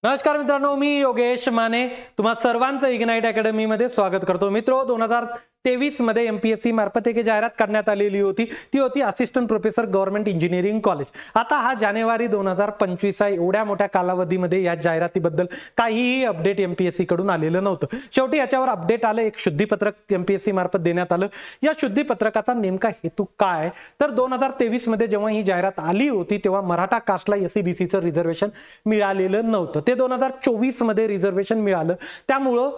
नमस्कार मित्रांनो, मी योगेश माने तुम्हा सर्वांचं इग्नाइट अकॅडमी मध्ये स्वागत करतो। मित्रो 2023 मध्ये एमपीएससी मार्फत एक जाहिरात काढण्यात आलेली होती, ती होती assistant professor government engineering college. आता हा जानेवारी 2025 आहे। एवढ्या मोठ्या कालावधीमध्ये या जाहिरातीबद्दल काहीही अपडेट एमपीएससी कडून आलेलं नव्हतं। शेवटी याच्यावर अपडेट आलं, एक शुद्धीपत्रक एमपीएससी मार्फत देण्यात आलं। या शुद्धीपत्रकाचा नेमका हेतू काय, तर 2023 मध्ये जेव्हा ही जाहिरात आली होती तेव्हा मराठा कास्टला एससीबीसीचं रिझर्वेशन मिळालेलं नव्हतं, ते 2024 मध्ये रिझर्वेशन मिळालं। त्यामुळे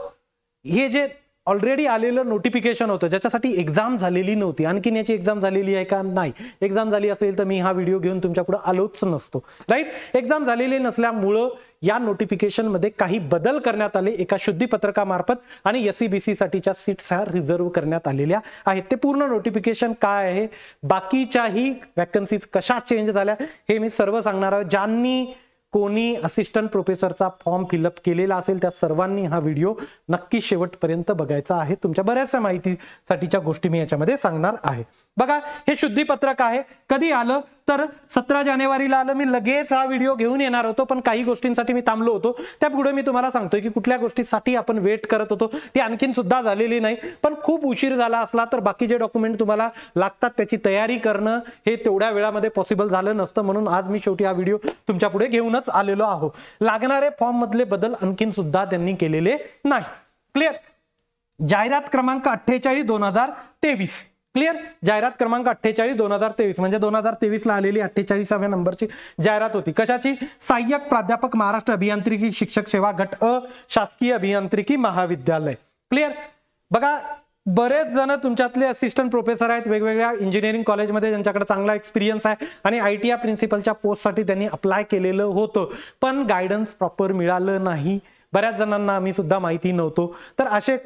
हे जे ऑलरेडी आलेलं नोटिफिकेशन होतं, ज्याच्यासाठी एक्झाम झालेली नव्हती, आणखीन याची एक्झाम झालेली आहे का, नाही। एक्झाम झाली असेल तर मी हा व्हिडिओ घेऊन तुमच्या पुढे आलोच नसतो, राईट। एक्झाम झालेली नसल्यामुळे या नोटिफिकेशन मध्ये काही बदल करण्यात आले एका शुद्धीपत्रकामार्फत, आणि एससीबीसी साठीच्या सीट्स ह्या रिझर्व्ह करण्यात आलेल्या आहेत। ते पूर्ण नोटिफिकेशन काय आहे, बाकीच्याही वॅकन्सीज कशा चेंज झाल्या, हे मी सर्व सांगणार आहे। ज्यांनी कोणी असिस्टंट प्रोफेसरचा फॉर्म फिलअप केलेला असेल त्या सर्वांनी हा व्हिडिओ नक्की शेवटपर्यंत बघायचा आहे। तुमच्या बऱ्याचशा माहितीसाठीच्या गोष्टी मी याच्यामध्ये सांगणार आहे। बघा, हे शुद्धीपत्रक आहे, कधी आलं तर 17 जानेवारीला आलं। मी लगेच हा व्हिडिओ घेऊन येणार होतो, पण काही गोष्टींसाठी मी थांबलो होतो। त्यापुढे मी तुम्हाला सांगतोय की कुठल्या गोष्टीसाठी आपण वेट करत होतो, ती आणखीन सुद्धा झालेली नाही। पण खूप उशीर झाला असला तर बाकीचे डॉक्युमेंट तुम्हाला लागतात, त्याची तयारी करणं हे तेवढ्या वेळामध्ये पॉसिबल झालं नसतं, म्हणून आज मी शेवटी हा व्हिडिओ तुमच्या पुढे घेऊनच आलेलो आहो। लागणारे फॉर्म मधले बदल आणखीन सुद्धा त्यांनी केलेले नाही। क्लिअर। जाहिरात क्रमांक 48/2023, क्लिअर। जाहिरात क्रमांक 48/2023 म्हणजे 2023 ला आलेली 48व्या नंबरची जाहिरात होती। कशाची? सहाय्यक प्राध्यापक महाराष्ट्र अभियांत्रिकी शिक्षक सेवा गट अ, शासकीय अभियांत्रिकी महाविद्यालय। क्लिअर। बघा, बरेच जण तुमच्यातले असिस्टंट प्रोफेसर आहेत वेगवेगळ्या इंजिनिअरिंग कॉलेजमध्ये, ज्यांच्याकडे चांगला एक्सपिरियन्स आहे आणि आयटीआय प्रिन्सिपलच्या पोस्टसाठी त्यांनी अप्लाय केलेलं होतं, पण गायडन्स प्रॉपर मिळालं नाही। बऱ्याच जणांना आम्ही सुद्धा माहिती नव्हतो। तर असे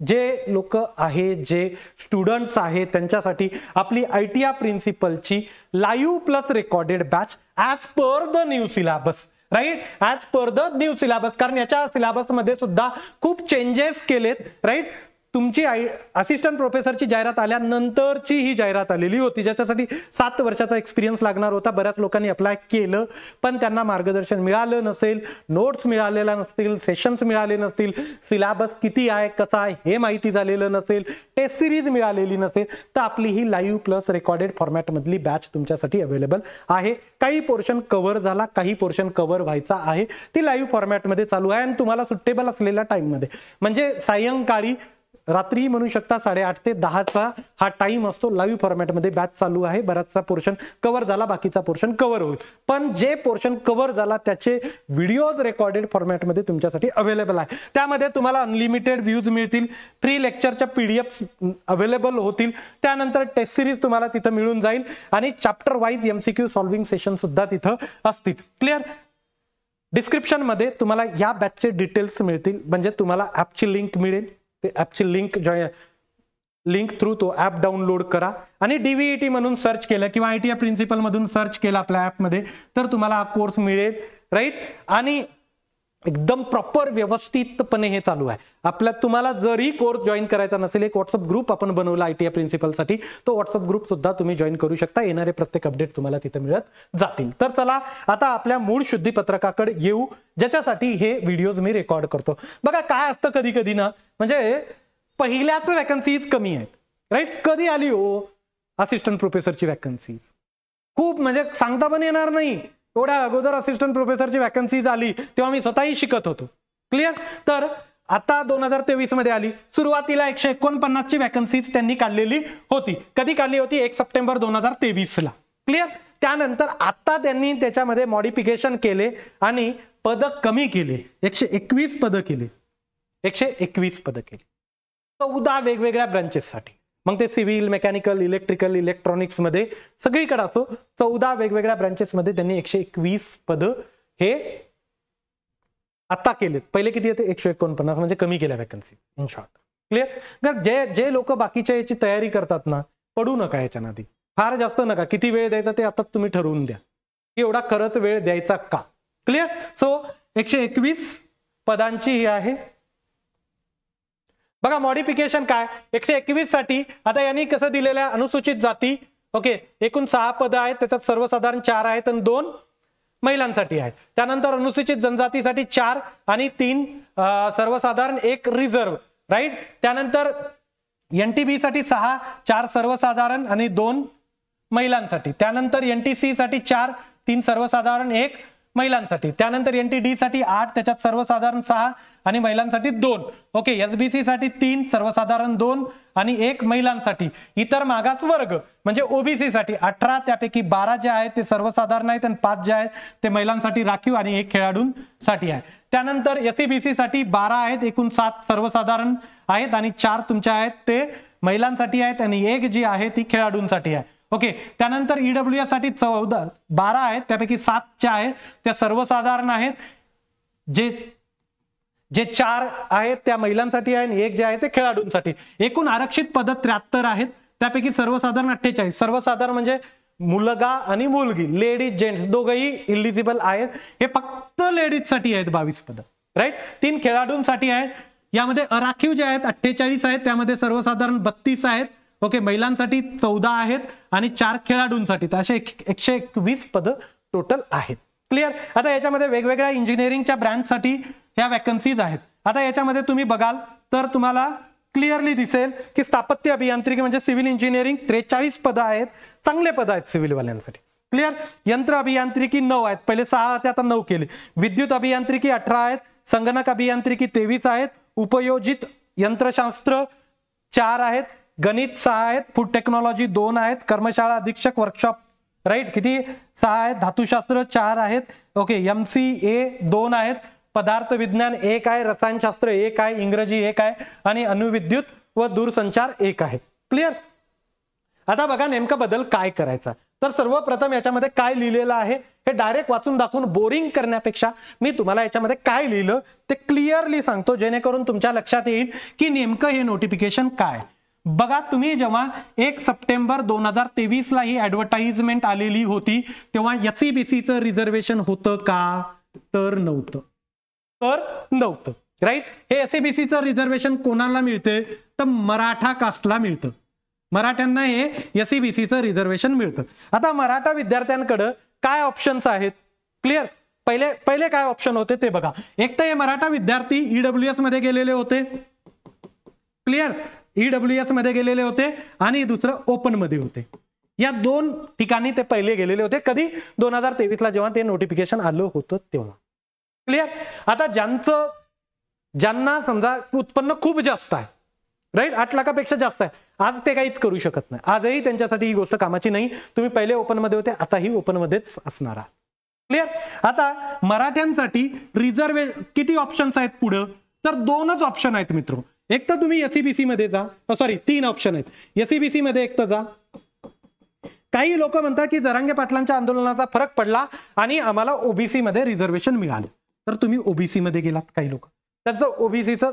जे लोक आहे, जे स्टुडंट्स आहेत, त्यांच्यासाठी आपली आयटीआय प्रिन्सिपलची live plus recorded batch as per the new syllabus, right, as per the new syllabus, कारण याच्या सिलेबस मध्ये सुद्धा खूप चेंजेस केलेत, राईट। तुमची असिस्टंट प्रोफेसरची जाहिरात आल्यानंतरची ही जाहिरात आलेली होती, ज्याच्यासाठी 7 वर्षाचा एक्सपिरियन्स लागणार होता। बऱ्याच लोकांनी अप्लाय केलं, पण त्यांना मार्गदर्शन मिळालं नसेल, नोट्स मिळालेल्या नसतील, सेशन्स मिळाले नसतील, सिलेबस किती आहे कसा आहे हे माहिती झालेलं नसेल, टेस्ट सिरीज मिळालेली नसेल, तर आपली ही लाईव्ह प्लस रेकॉर्डेड फॉर्मॅट मधली बॅच तुमच्यासाठी अवेलेबल आहे। काही पोर्शन कव्हर झाला, काही पोर्शन कव्हर व्हायचा आहे, ती लाईव्ह फॉर्मॅट मध्ये चालू आहे आणि तुम्हाला सुटेबल असलेल्या टाइम मध्ये, म्हणजे सायंकाळी रात्री म्हणू शकता 8:30 ते 10चा हा टाइम असतो। लाईव्ह फॉर्मॅट मध्ये बॅच चालू आहे। बराचसा पोर्शन कव्हर झाला, बाकीचा पोर्शन कव्हर होईल, पण जे पोर्शन कव्हर झाला त्याचे व्हिडिओज रेकॉर्डेड फॉर्मॅट मध्ये तुमच्यासाठी अवेलेबल आहे। त्यामध्ये तुम्हाला अनलिमिटेड व्ह्यूज मिळतील, फ्री लेक्चरच्या पीडीएफ अवेलेबल होतील, त्यानंतर टेस्ट सिरीज तुम्हाला तिथं मिळून जाईल आणि chapter wise MCQ solving session सुद्धा तिथं असतील। क्लिअर। डिस्क्रिप्शन मध्ये तुम्हाला या बॅचचे डिटेल्स मिळतील, म्हणजे तुम्हाला ॲपची लिंक मिळेल, ते ॲपची लिंक थ्रू तो ॲप डाउनलोड करा आणि डीव्हीईटी म्हणून सर्च केलं किंवा आयटीआय प्रिन्सिपल मधून सर्च केलं आपल्या ॲपमध्ये, तर तुम्हाला हा कोर्स मिळेल, राईट। आणि एकदम प्रॉपर व्यवस्थितपणे हे चालू आहे आपल्या। तुम्हाला जरी कोर्स जॉईन करायचा नसेल, एक व्हॉट्सअप ग्रुप आपण बनवला आयटीआय प्रिन्सिपलसाठी, तो व्हॉट्सअप ग्रुप सुद्धा तुम्ही जॉईन करू शकता। येणारे प्रत्येक अपडेट तुम्हाला तिथे मिळत जातील। तर चला आता आपल्या मूळ शुद्धीपत्रकाकडे येऊ, ज्याच्यासाठी हे व्हिडिओज मी रेकॉर्ड करतो। बघा, काय असतं कधी कधी ना, म्हणजे पहिल्याच वॅकन्सीज कमी आहेत, राईट। कधी आली हो असिस्टंट प्रोफेसरची वॅकन्सीज? खूप, म्हणजे सांगता पण येणार नाही एवढ्या अगोदर असिस्टंट प्रोफेसरची वॅकन्सीज आली तेव्हा मी स्वतःही शिकत होतो। क्लिअर। तर आता 2023 मध्ये आली, सुरुवातीला 149 ची वॅकन्सीज त्यांनी काढलेली होती। कधी काढली होती? 1 सप्टेंबर 2023 ला। क्लिअर। त्यानंतर आता त्यांनी त्याच्यामध्ये मॉडिफिकेशन केले आणि पद कमी केले, 121 पद केले, 121 पद केली 14 वेगवेगळ्या ब्रांचेससाठी। मग ते सिव्हिल, मेकॅनिकल, इलेक्ट्रिकल, इलेक्ट्रॉनिक्स मध्ये सगळीकडे असो, 14 वेगवेगळ्या ब्रांचेस मध्ये त्यांनी 121 पद हे आता केलेत। पहिले किती होते? 149, म्हणजे कमी केल्या वॅकन्सी इन शॉर्ट। क्लिअर। जे लोक बाकीच्या याची तयारी करतात ना, पडू नका याच्या नादी, फार जास्त नका। किती वेळ द्यायचा ते आता तुम्ही ठरवून द्या की एवढा खरंच वेळ द्यायचा का। क्लिअर। सो 121 पदांची ही आहे। बघा, मॉडिफिकेशन काय 121 साठी आता यांनी कसं दिलेलं आहे, अनुसूचित जाती, ओके, एकूण 6 पद आहेत, त्याच्यात सर्वसाधारण 4 आहेत आणि 2 महिलांसाठी आहे. त्यानंतर अनुसूचित जनजातीसाठी 4 आणि 3 सर्वसाधारण 1 रिझर्व्ह, राईट. त्यानंतर NTB साठी 6, 4 सर्वसाधारण आणि 2 महिलांसाठी. त्यानंतर NTC साठी 4, 3 सर्वसाधारण 1 महिलांसाठी. त्यानंतर NTD साठी 8, त्याच्यात सर्वसाधारण 6 आणि महिलांसाठी 2. ओके. SBC साठी 3 सर्वसाधारण 2 आणि 1 महिलांसाठी. इतर मागास वर्ग म्हणजे OBC साठी 18, त्यापैकी 12 जे आहेत ते सर्वसाधारण आहेत आणि 5 जे आहेत ते महिलांसाठी राखीव आणि 1 खेळाडूंसाठी आहे. त्यानंतर SCBC साठी 12 आहेत, एकूण 7 सर्वसाधारण आहेत आणि 4 तुमच्या आहेत ते महिलांसाठी आहेत आणि 1 जी आहे ती खेळाडूंसाठी आहे. ओके. त्यानंतर EWS साठी 12 आहेत, त्यापैकी 7 ज्या आहेत त्या सर्वसाधारण आहेत, जे 4 आहेत त्या महिलांसाठी आहे आणि 1 जे आहे ते खेळाडूंसाठी. एकूण आरक्षित पद 73 आहेत, त्यापैकी सर्वसाधारण 48. सर्वसाधारण म्हणजे मुलगा आणि मुलगी, लेडीज जेंट्स दोघंही इलिजिबल आहेत. हे फक्त लेडीज साठी आहेत 22 पद, राईट. 3 खेळाडूंसाठी आहेत. यामध्ये अराखीव जे आहेत 48 आहेत, त्यामध्ये सर्वसाधारण 32 आहेत. ओके. महिलांसाठी 14 आहेत आणि 4 खेळाडूंसाठी. असे 121 पद टोटल आहेत. क्लिअर. आता याच्यामध्ये वेगवेगळ्या इंजिनिअरिंगच्या ब्रँचसाठी ह्या वॅकन्सीज आहेत. आता याच्यामध्ये तुम्ही बघाल तर तुम्हाला क्लिअरली दिसेल की स्थापत्य अभियांत्रिकी म्हणजे सिव्हिल इंजिनिअरिंग 43 पद आहेत, चांगले पद आहेत सिव्हिल वाल्यांसाठी. क्लिअर. यंत्र अभियांत्रिकी 9 आहेत, पहिले 6 होते आता 9 केले. विद्युत अभियांत्रिकी 18 आहेत, संगणक अभियांत्रिकी 23 आहेत, उपयोजित यंत्रशास्त्र 4 आहेत, गणित 6 आहेत, फूड टेक्नॉलॉजी 2 आहेत, कर्मशाळा अधीक्षक वर्कशॉप, राईट, किती 6 आहेत, धातुशास्त्र 4 आहेत. ओके. MCA 2 आहेत, पदार्थ विज्ञान 1 आहे, रसायनशास्त्र 1 आहे, इंग्रजी 1 आहे आणि अणुविद्युत व दूरसंचार 1 आहे. क्लिअर. आता बघा नेमका बदल काय करायचा. तर सर्वप्रथम याच्यामध्ये काय लिहिलेलं आहे हे डायरेक्ट वाचून दाखवून बोरिंग करण्यापेक्षा मी तुम्हाला याच्यामध्ये काय लिहिलं ते क्लिअरली सांगतो, जेणेकरून तुमच्या लक्षात येईल की नेमकं हे नोटिफिकेशन काय. बघा, तुम्ही जेव्हा 1 सप्टेंबर 2023 ला ही ऍडव्हर्टाइजमेंट आलेली होती तेव्हा SCBC चं रिझर्वेशन होतं का? तर नव्हतं. राईट. हे SCBC चं रिझर्वेशन कोणाला मिळते? तर मराठा कास्टला मिळतं. मराठ्यांना हे SCBC चं रिझर्वेशन मिळतं. आता मराठा विद्यार्थ्यांकडे काय ऑप्शन्स आहेत? क्लिअर. पहिले काय ऑप्शन होते ते बघा. एक तर हे मराठा विद्यार्थी EWS मध्ये गेलेले होते. क्लिअर. EWS मध्ये गेलेले होते आणि दुसरं ओपन मध्ये होते. या 2 ठिकाणी ते पहिले गेलेले होते. कधी? 2023 ला जेव्हा ते नोटिफिकेशन आलं होतं तेव्हा. क्लिअर. आता ज्यांना समजा उत्पन्न खूप जास्त आहे, राईट, 8 लाखापेक्षा जास्त आहे, आज ते काहीच करू शकत नाही. आजही त्यांच्यासाठी ही गोष्ट कामाची नाही. तुम्ही पहिले ओपन मध्ये होते, आताही ओपन मध्येच असणार आहात. क्लिअर. आता मराठ्यांसाठी किती ऑप्शन्स आहेत पुढे? तर 2च ऑप्शन आहेत मित्र. एक तर तुम्ही SCBC मध्ये जा, 3 ऑप्शन आहेत. SCBC मध्ये एक तर जा. काही लोक म्हणतात की जरांगे पाटलांच्या आंदोलनाचा फरक पडला आणि आम्हाला OBC मध्ये रिझर्वेशन मिळालं, तर तुम्ही OBC मध्ये गेलात. काही लोक त्यांचं OBCचं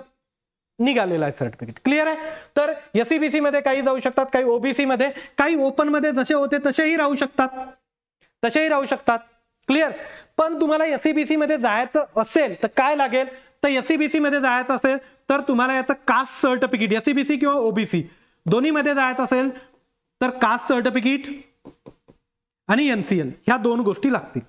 निघालेलं आहे सर्टिफिकेट. क्लिअर आहे. तर SCBC मध्ये काही जाऊ शकतात, काही OBC मध्ये, काही ओपन मध्ये जसे होते तसेही राहू शकतात. क्लिअर. पण तुम्हाला SCBC मध्ये जायचं असेल तर काय लागेल? तर SCBC मध्ये जायचं असेल तर तुम्हाला याचं कास्ट सर्टिफिकेट, SCBC किंवा OBC दोन्ही मध्ये जायचं असेल तर कास्ट सर्टिफिकेट आणि NCL ह्या 2 गोष्टी लागतील.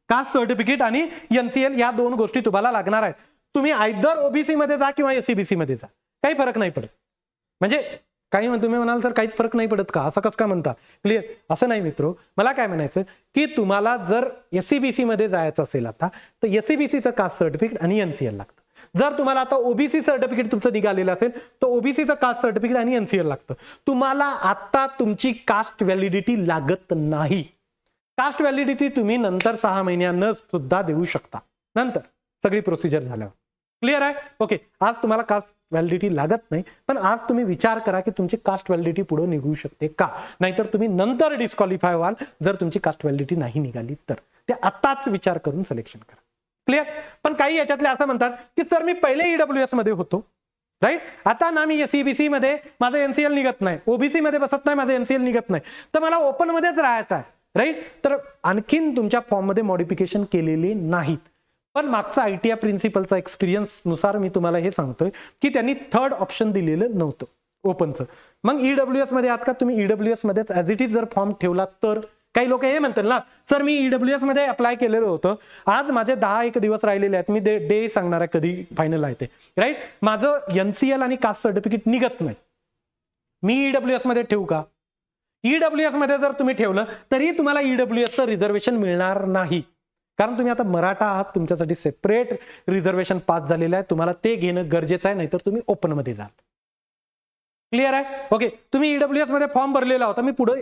कास्ट सर्टिफिकेट आणि NCL ह्या 2 गोष्टी तुम्हाला लागणार आहेत. तुम्ही आयदर OBC मध्ये जा किंवा SCBC मध्ये जा, काही फरक नाही पडत. म्हणजे तुम्ही म्हणाल तर काहीच फरक नाही पडत का, असं कसं का म्हणता? क्लिअर. असं नाही मित्रो. मला काय म्हणायचं की तुम्हाला जर SCBC मध्ये जायचं असेल आता तर SCBCचं कास्ट सर्टिफिकेट आणि NCL लागतं. जर तुम्हाला आता OBC सर्टिफिकेट तुमचं निघालेलं असेल तर OBCचं कास्ट सर्टिफिकेट आणि NCL लागतं. तुम्हाला आता तुमची कास्ट व्हॅलिडिटी लागत नाही. कास्ट व्हॅलिडिटी तुम्ही नंतर 6 महिन्यांना सुद्धा देऊ शकता, नंतर सगळी प्रोसिजर झाल्यावर. क्लिअर आहे. ओके. आज तुम्हाला कास्ट व्हॅलिडिटी लागत नाही, पण आज तुम्ही विचार करा की तुमची कास्ट व्हॅलिडिटी पुढे निघू शकते का, नाहीतर तुम्ही नंतर डिस्क्वालिफाय व्हाल जर तुमची कास्ट व्हॅलिडिटी नाही निघाली तर. ते आताच विचार करून सिलेक्शन करा. क्लिअर. पण काही याच्यातले असं म्हणतात की सर मी पहिले EWS मध्ये होतो, राईट, आता ना मी SCBC मध्ये माझं NCL निघत नाही, OBC मध्ये बसत नाही, माझं NCL निघत नाही, तर मला ओपन मध्येच राहायचं आहे, राईट. तर आणखीन तुमच्या फॉर्म मध्ये मॉडिफिकेशन केलेले नाहीत. पण मागचा ITI प्रिन्सिपलचा एक्सपिरियन्स नुसार मी तुम्हाला हे सांगतोय की त्यांनी 3rd ऑप्शन दिलेलं नव्हतं ओपनचं. मग EWS मध्ये आहात का, तुम्ही EWS मध्येच ऍज इट इज जर फॉर्म ठेवला तर काही लोक हे म्हणतात ना, सर मी ईडब्ल्यूएस मध्ये अप्लाय केलेलं होतं, आज माझे 10 दिवस राहिलेले आहेत, मी डे सांगणार आहे कधी फायनल आहे ते, राईट. माझं एनसीएल आणि कास्ट सर्टिफिकेट निघत नाही, मी ईडब्ल्यूएस मध्ये ठेवू का? ईडब्ल्यूएस मध्ये जर तुम्ही ठेवलं तरी तुम्हाला ईडब्ल्यूएसचं रिझर्वेशन मिळणार नाही, कारण तुम्ही आता मराठा आहात, तुमच्यासाठी सेपरेट रिझर्वेशन पास झालेलं आहे, तुम्हाला ते घेणं गरजेचं आहे, नाहीतर तुम्ही ओपन मध्ये जाल. क्लिअर आहे? ओके. तुम्ही ईडब्ल्यूएस मध्ये फॉर्म भरलेला होता, मी पुढे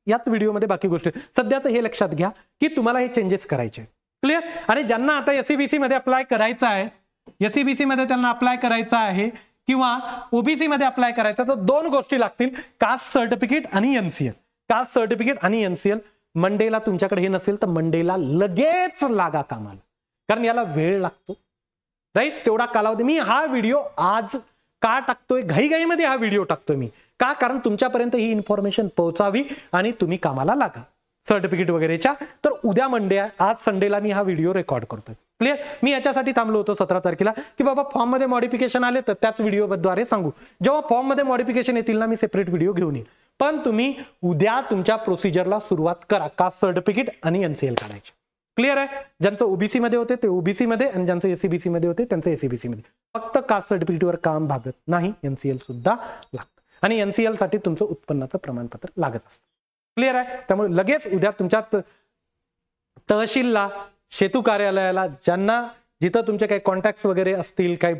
याच व्हिडिओमध्ये बाकी गोष्टी, सध्याचं हे लक्षात घ्या की तुम्हाला हे चेंजेस करायचे. क्लिअर? आणि ज्यांना आता एसईबीसी मध्ये अप्लाय करायचं आहे, एसईबीसी मध्ये त्यांना अप्लाय करायचं आहे किंवा ओबीसी मध्ये अप्लाय करायचा, तर 2 गोष्टी लागतील, कास्ट सर्टिफिकेट आणि एनसीएल. कास्ट सर्टिफिकेट आणि एनसीएल मंडेला तुमच्याकडे हे नसेल तर मंडेला लगेच लागा कामाला, कारण याला वेळ लागतो, राईट. तेवढा कालावधी. मी हा व्हिडिओ आज का टाकतोय, घाईघाईमध्ये हा व्हिडिओ टाकतोय मी, का? कारण तुमच्यापर्यंत ही इन्फॉर्मेशन पोहोचावी आणि तुम्ही कामाला लागा सर्टिफिकेट वगैरेच्या. तर उद्या मंडे, आज संडेला मी हा व्हिडिओ रेकॉर्ड करतोय. क्लिअर? मी याच्यासाठी थांबलो होतो 17 तारखेला की बाबा फॉर्म मध्ये मॉडिफिकेशन आले तर त्याच व्हिडिओद्वारे सांगू. जेव्हा फॉर्म मध्ये मॉडिफिकेशन येतील ना, मी सेपरेट व्हिडिओ घेऊन येईल. पण तुम्ही उद्या तुमच्या प्रोसिजरला सुरुवात करा, कास्ट सर्टिफिकेट आणि एनसीएल काढायचे. क्लिअर आहे? ज्यांचं ओबीसी मध्ये होते ते ओबीसी मध्ये, आणि ज्यांचं एसईबीसी मध्ये होते त्यांचं एसईबीसी मध्ये. फक्त कास्ट सर्टिफिकेटवर काम भागत नाही, एनसीएल सुद्धा लागतं, आणि एनसीएल साठी तुमचं उत्पन्नाचं प्रमाणपत्र लागत असतं. क्लिअर आहे? त्यामुळे लगेच उद्या तुमच्या तहसीलला, सेतू कार्यालयाला, ज्यांना जिथं तुमचे काही कॉन्टॅक्ट्स वगैरे असतील, काही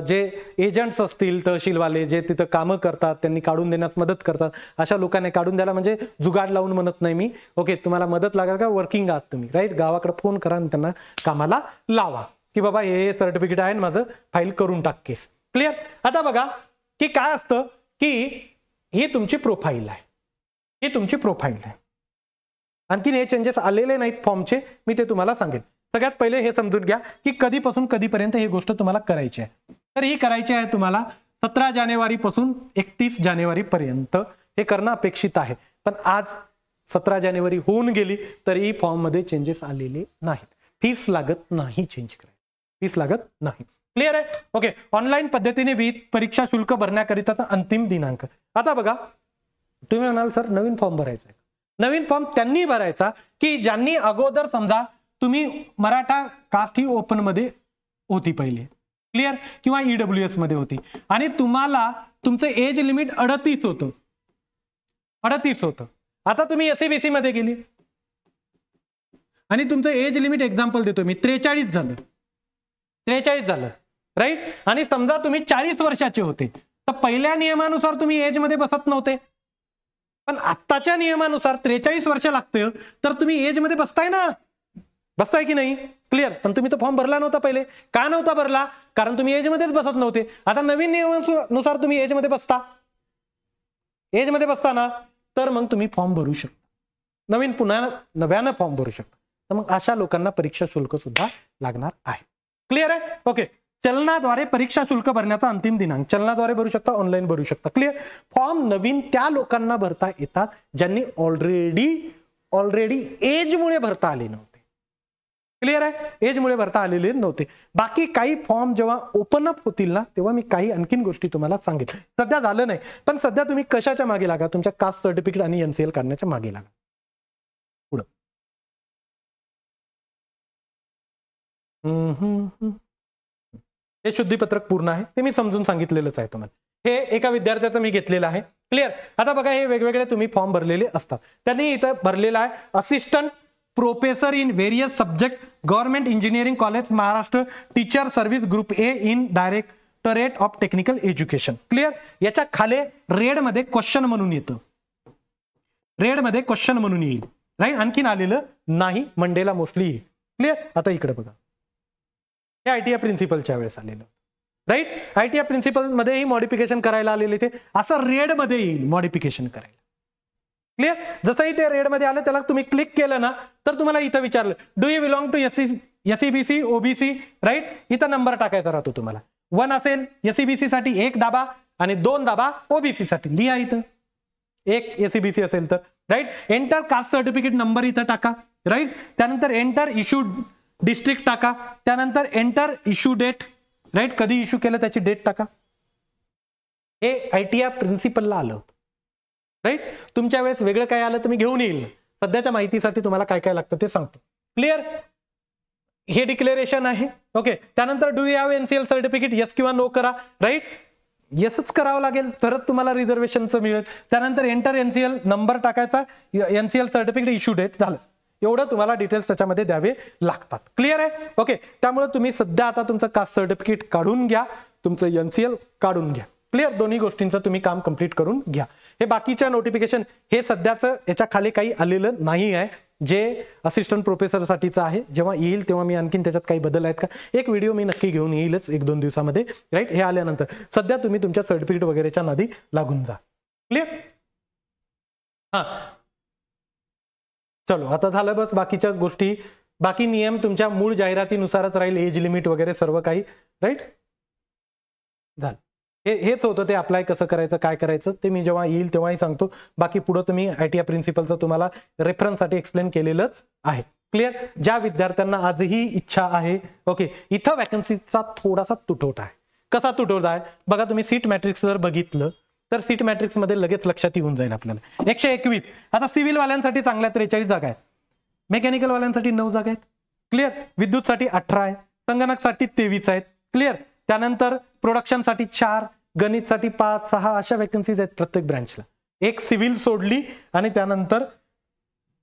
जे एजंट्स असतील तहसीलवाले, जे तिथं कामं करतात, त्यांनी काढून देण्यास मदत करतात, अशा लोकांनी काढून द्यायला, म्हणजे जुगाड लावून म्हणत नाही मी. ओके, तुम्हाला मदत लागेल का? वर्किंग आहात तुम्ही, राईट. गावाकडे फोन करा आणि त्यांना कामाला लावा की बाबा हे सर्टिफिकेट आहे, माझं फाईल करून टाक केस. क्लिअर? आता बघा की काय असतं की ही तुमची प्रोफाईल आहे, ही तुमची प्रोफाईल आहे. आणखीन हे चेंजेस आलेले नाहीत फॉर्मचे, मी ते तुम्हाला सांगेन. सगळ्यात पहिले हे समजून घ्या की कधीपासून कधीपर्यंत ही गोष्ट तुम्हाला करायची आहे. तर ही करायची आहे तुम्हाला 17 जानेवारीपासून 31 जानेवारीपर्यंत हे करणं अपेक्षित आहे. पण आज 17 जानेवारी होऊन गेली तरी फॉर्म मध्ये चेंजेस आलेले नाहीत. फीस लागत नाही चेंज करायला, फीस लागत नाही. क्लिअर आहे? ओके. ऑनलाईन पद्धतीने विहित परीक्षा शुल्क भरण्याकरिताचा अंतिम दिनांक. आता बघा, तुम्ही म्हणाल सर नवीन फॉर्म भरायचा आहे. नवीन फॉर्म त्यांनी भरायचा की ज्यांनी अगोदर, समजा तुम्ही मराठा कास्ट ही ओपन मध्ये होती पहिले, क्लिअर, किंवा ईडब्ल्यूएस मध्ये होती, आणि तुम्हाला तुमचं एज लिमिट 38 होतं, 38 होतं. आता तुम्ही एसईबीसी मध्ये गेली आणि तुमचं एज लिमिट, एक्झाम्पल देतो मी, 43 झालं, 43 झालं, राईट. आणि समजा तुम्ही 40 वर्षाचे होते, तर पहिल्या नियमानुसार तुम्ही एज मध्ये बसत नव्हते, पण आत्ताच्या नियमानुसार 43 वर्ष लागते, तर तुम्ही एज मध्ये बसताय ना, बसताय की नाही? क्लिअर. पण तुम्ही तो फॉर्म भरला नव्हता पहिले. का नव्हता भरला? कारण तुम्ही एज मध्येच बसत नव्हते. आता नवीन नियमानुसार तुम्ही एज मध्ये बसता, एज मध्ये बसताना, तर मग तुम्ही फॉर्म भरू शकता, नवीन पुन्हा नव्यानं फॉर्म भरू शकता. तर मग अशा लोकांना परीक्षा शुल्क सुद्धा लागणार आहे. क्लिअर आहे? ओके. चलनाद्वारे परीक्षा शुल्क भरण्याचा अंतिम दिनांक, चलनाद्वारे भरू शकता, ऑनलाईन भरू शकता. क्लिअर. फॉर्म नवीन त्या लोकांना भरता येतात ज्यांनी ऑलरेडी एजमुळे भरता आले नव्हते. क्लिअर आहे? एजमुळे भरता आलेले नव्हते. बाकी काही फॉर्म जेव्हा ओपन अप होतील ना, तेव्हा मी काही आणखीन गोष्टी तुम्हाला सांगेन. सध्या झालं नाही, पण सध्या तुम्ही कशाच्या मागे लागा? तुमच्या कास्ट सर्टिफिकेट आणि एनसीएल काढण्याच्या मागे लागा. पुढं हे शुद्धीपत्रक पूर्ण आहे, ते मी समजून सांगितलेलंच आहे तुम्हाला. हे एका विद्यार्थ्याचं मी घेतलेलं आहे. क्लिअर. आता बघा, हे वेगवेगळे तुम्ही फॉर्म भरलेले असतात. त्यांनी इथं भरलेला आहे assistant professor in various subject, government engineering college Maharashtra, teacher service group A in directorate of technical education. Clear. याच्या खाली रेड मध्ये क्वेश्चन म्हणून येतं, रेड मध्ये क्वेश्चन म्हणून येईल, राईट. आणखीन आलेलं नाही, मंडेला मोस्टली येईल. क्लिअर. आता इकडे बघा, हे आयटीआय प्रिन्सिपलच्या वेळेस आलेलं, राईट. आयटीआय प्रिन्सिपल मध्ये ही मॉडिफिकेशन करायला आलेले ते असं रेड मध्ये येईल मॉडिफिकेशन करायला. क्लिअर. जसंही ते रेड मध्ये आलं, त्याला तुम्ही क्लिक केलं ना, तर तुम्हाला इथं विचारलं do you belong to SEBC OBC, right. इथं नंबर टाकायचा राहतो तुम्हाला. 1 असेल एसईबीसी साठी 1 दाबा आणि 2 दाबा ओबीसी साठी. लिहा इथं 1 एसईबीसी असेल तर, right. Enter caste certificate number इथं टाका, राईट. त्यानंतर एंटर इश्यू डिस्ट्रिक्ट टाका, त्यानंतर एंटर इश्यू डेट, राईट. कधी इश्यू केलं त्याची डेट टाका. हे आयटीआय प्रिन्सिपलला आलं होतं, राईट. तुमच्या वेळेस वेगळं काय आलं तर मी घेऊन येईल. सध्याच्या माहितीसाठी तुम्हाला काय काय लागतं ते सांगतो. क्लिअर? हे डिक्लेरेशन आहे. ओके, त्यानंतर do you have NCL certificate, yes किंवा नो करा. राईट, येसच करावं लागेल तरच तुम्हाला रिझर्वेशनचं मिळेल. त्यानंतर एंटर एनसीएल, नंबर टाकायचा, एनसीएल सर्टिफिकेट इश्यू डेट, झालं. एवढं तुम्हाला डिटेल्स त्याच्यामध्ये द्यावे लागतात. क्लिअर आहे? ओके, त्यामुळे तुम्ही सध्या आता तुमचं कास्ट सर्टिफिकेट काढून घ्या, तुमचं एनसीएल काढून घ्या. क्लिअर? दोन्ही गोष्टींचं तुम्ही काम कंप्लीट करून घ्या. हे बाकीच्या नोटिफिकेशन हे सध्याचं याच्या खाली काही आलेलं नाही आहे, जे असिस्टंट प्रोफेसरसाठीचं आहे. जेव्हा येईल तेव्हा मी आणखीन त्याच्यात काही बदल आहेत का एक व्हिडिओ मी नक्की घेऊन येईलच 1-2 दिवसामध्ये. राईट, हे आल्यानंतर सध्या तुम्ही तुमच्या सर्टिफिकेट वगैरेच्या नादी लागून जा. क्लिअर? हां, चलो आता झालं बस. बाकीच्या गोष्टी, बाकी नियम तुमच्या मूळ जाहिरातीनुसारच राहील, एज लिमिट वगैरे सर्व काही. राईट, झालं. हेच होतं ते अप्लाय कसं करायचं, काय करायचं ते मी जेव्हा येईल तेव्हाही सांगतो. बाकी पुढं तुम्ही ITI प्रिन्सिपलचं तुम्हाला रेफरन्ससाठी एक्सप्लेन केलेलंच आहे. क्लिअर? ज्या विद्यार्थ्यांना आजही इच्छा आहे, ओके, इथं वॅकन्सीचा थोडासा तुटवडा आहे. कसा तुटवडा आहे बघा, तुम्ही सीट मॅट्रिक्स जर बघितलं तर सीट मॅट्रिक्स मध्ये लगेच लक्षात येऊन जाईल आपल्याला 121. आता सिव्हिल वाल्यांसाठी चांगल्या 43 जागा आहेत, मेकॅनिकल वाल्यांसाठी 9 जागा आहेत. क्लिअर? विद्युतसाठी 18 आहे, संगणकसाठी 23 आहेत. क्लिअर? त्यानंतर प्रोडक्शनसाठी 4, गणितसाठी 5, 6 अशा वॅकन्सीज आहेत प्रत्येक ब्रँचला. एक सिव्हिल सोडली आणि त्यानंतर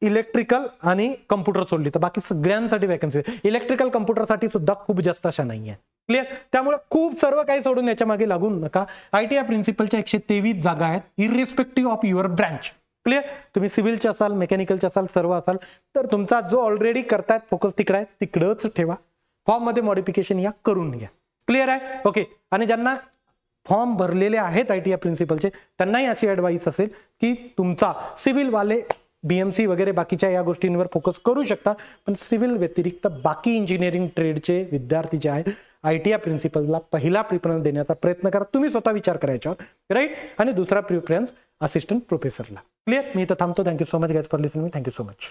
इलेक्ट्रिकल आणि कम्प्युटर सोडली तर बाकी सगळ्यांसाठी वॅकन्सी. इलेक्ट्रिकल कम्प्युटरसाठी सुद्धा खूप जास्त अशा नाही आहे. क्लिअर? त्यामुळे खूप सर्व काही सोडून याच्या मागे लागून नका. ITI प्रिन्सिपलच्या 123 जागा आहेत, irrespective of your branch. Clear? तुम्ही सिव्हिलचे असाल, मेकॅनिकलचे असाल, सर्व असाल तर तुमचा जो ऑलरेडी करतायत फोकस तिकडे आहे, तिकडंच ठेवा. फॉर्म मध्ये मॉडिफिकेशन या करून घ्या. क्लिअर आहे? ओके, आणि ज्यांना फॉर्म भरलेले आहेत ITI प्रिन्सिपलचे त्यांनाही अशी ॲडवाईस असेल की तुमचा सिव्हिल वाले BMC वगैरे बाकीच्या या गोष्टींवर फोकस करू शकता, पण सिव्हिल व्यतिरिक्त बाकी इंजिनिअरिंग ट्रेडचे विद्यार्थी जे आहेत ITI प्रिन्सिपलला पहिला प्रिफरन्स देण्याचा प्रयत्न करा. तुम्ही स्वतः विचार करायच्यावर. राईट? आणि दुसरा प्रिफरन्स असिस्टंट प्रोफेसरला. क्लिअर? मी इथं थांबतो. Thank you so much guys for listening. Thank you so much.